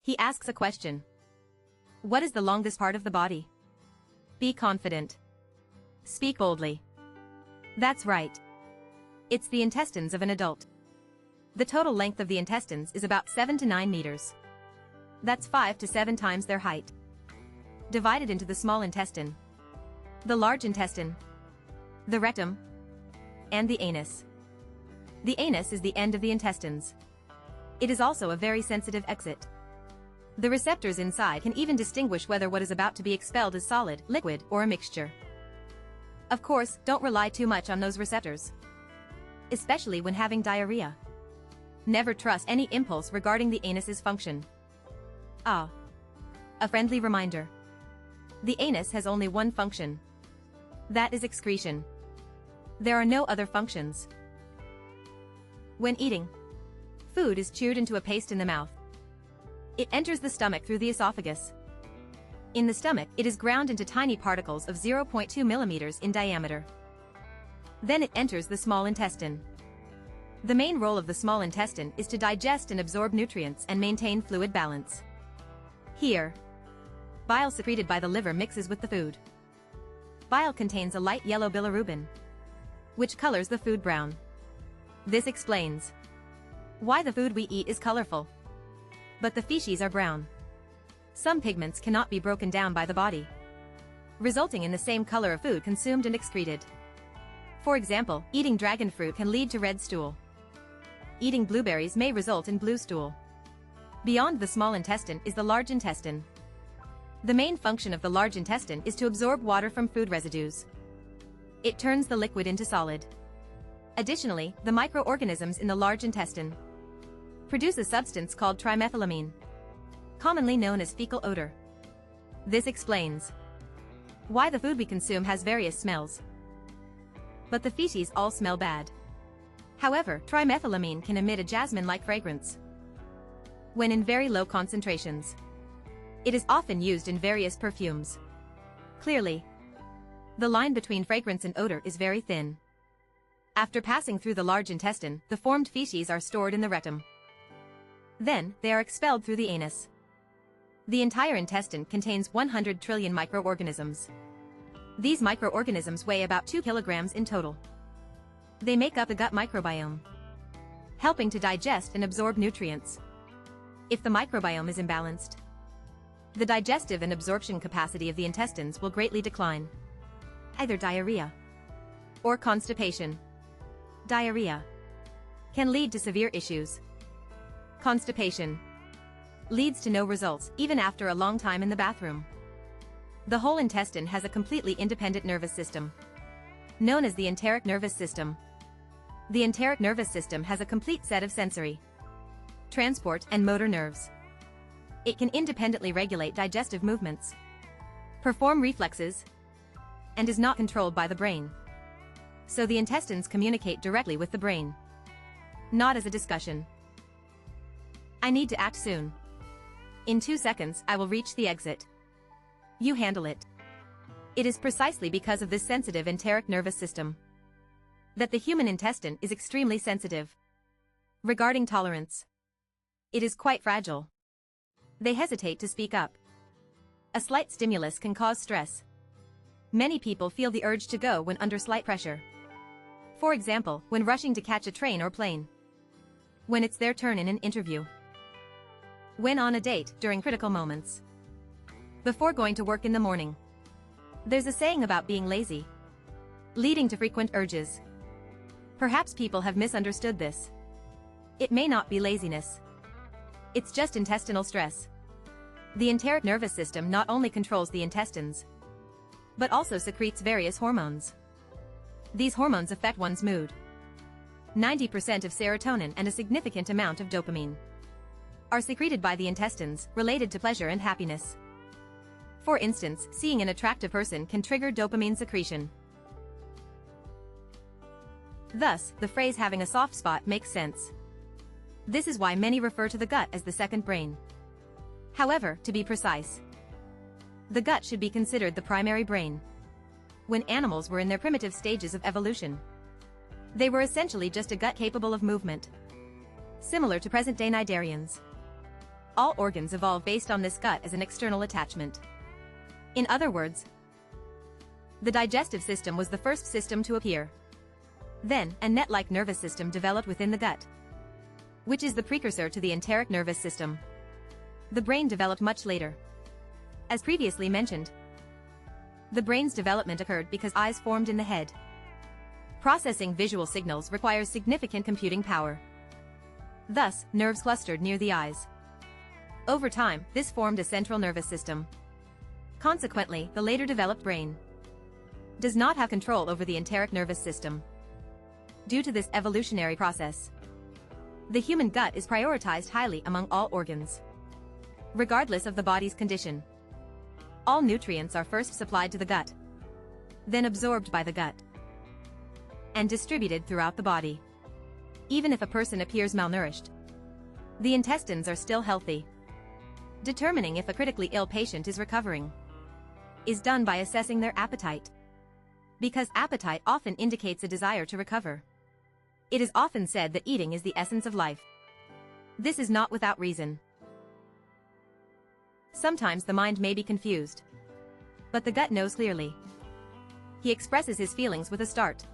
He asks a question. What is the longest part of the body? Be confident. Speak boldly. That's right. It's the intestines of an adult. The total length of the intestines is about 7 to 9 meters. That's 5 to 7 times their height. Divided into the small intestine, the large intestine, the rectum, and the anus. The anus is the end of the intestines. It is also a very sensitive exit. The receptors inside can even distinguish whether what is about to be expelled is solid, liquid, or a mixture. Of course, don't rely too much on those receptors, especially when having diarrhea. Never trust any impulse regarding the anus's function. A friendly reminder. The anus has only one function. That is excretion. There are no other functions. When eating, food is chewed into a paste in the mouth. It enters the stomach through the esophagus. In the stomach, it is ground into tiny particles of 0.2 millimeters in diameter. Then it enters the small intestine. The main role of the small intestine is to digest and absorb nutrients and maintain fluid balance. Here, bile secreted by the liver mixes with the food. Bile contains a light yellow bilirubin, which colors the food brown. This explains why the food we eat is colorful, but the feces are brown. Some pigments cannot be broken down by the body, resulting in the same color of food consumed and excreted. For example, eating dragon fruit can lead to red stool. Eating blueberries may result in blue stool. Beyond the small intestine is the large intestine. The main function of the large intestine is to absorb water from food residues. It turns the liquid into solid. Additionally, the microorganisms in the large intestine produce a substance called trimethylamine, commonly known as fecal odor. This explains why the food we consume has various smells, but the feces all smell bad. However, trimethylamine can emit a jasmine-like fragrance when in very low concentrations. It is often used in various perfumes. Clearly, the line between fragrance and odor is very thin. After passing through the large intestine, the formed feces are stored in the rectum. Then, they are expelled through the anus. The entire intestine contains 100 trillion microorganisms. These microorganisms weigh about 2 kilograms in total. They make up the gut microbiome, helping to digest and absorb nutrients. If the microbiome is imbalanced, the digestive and absorption capacity of the intestines will greatly decline. Either diarrhea or constipation. Diarrhea can lead to severe issues. Constipation leads to no results even after a long time in the bathroom. The whole intestine has a completely independent nervous system, known as the enteric nervous system. The enteric nervous system has a complete set of sensory, transport, and motor nerves. It can independently regulate digestive movements, perform reflexes, and is not controlled by the brain. So the intestines communicate directly with the brain, not as a discussion. I need to act soon. In 2 seconds, I will reach the exit. You handle it. It is precisely because of this sensitive enteric nervous system that the human intestine is extremely sensitive. Regarding tolerance, it is quite fragile. They hesitate to speak up. A slight stimulus can cause stress. Many people feel the urge to go when under slight pressure. For example, when rushing to catch a train or plane. When it's their turn in an interview. When on a date during critical moments. Before going to work in the morning. There's a saying about being lazy, leading to frequent urges. Perhaps people have misunderstood this. It may not be laziness. It's just intestinal stress. The enteric nervous system not only controls the intestines, but also secretes various hormones. These hormones affect one's mood. 90% of serotonin and a significant amount of dopamine are secreted by the intestines, related to pleasure and happiness. For instance, seeing an attractive person can trigger dopamine secretion. Thus, the phrase having a soft spot makes sense. This is why many refer to the gut as the second brain. However, to be precise, the gut should be considered the primary brain. When animals were in their primitive stages of evolution, they were essentially just a gut capable of movement, similar to present-day cnidarians. All organs evolve based on this gut as an external attachment. In other words, the digestive system was the first system to appear. Then, a net-like nervous system developed within the gut, which is the precursor to the enteric nervous system. The brain developed much later. As previously mentioned, the brain's development occurred because eyes formed in the head. Processing visual signals requires significant computing power. Thus, nerves clustered near the eyes. Over time, this formed a central nervous system. Consequently, the later developed brain does not have control over the enteric nervous system. Due to this evolutionary process, the human gut is prioritized highly among all organs, regardless of the body's condition. All nutrients are first supplied to the gut, then absorbed by the gut, and distributed throughout the body. Even if a person appears malnourished, the intestines are still healthy. Determining if a critically ill patient is recovering is done by assessing their appetite, because appetite often indicates a desire to recover. It is often said that eating is the essence of life. This is not without reason. Sometimes the mind may be confused, but the gut knows clearly. He expresses his feelings with a start.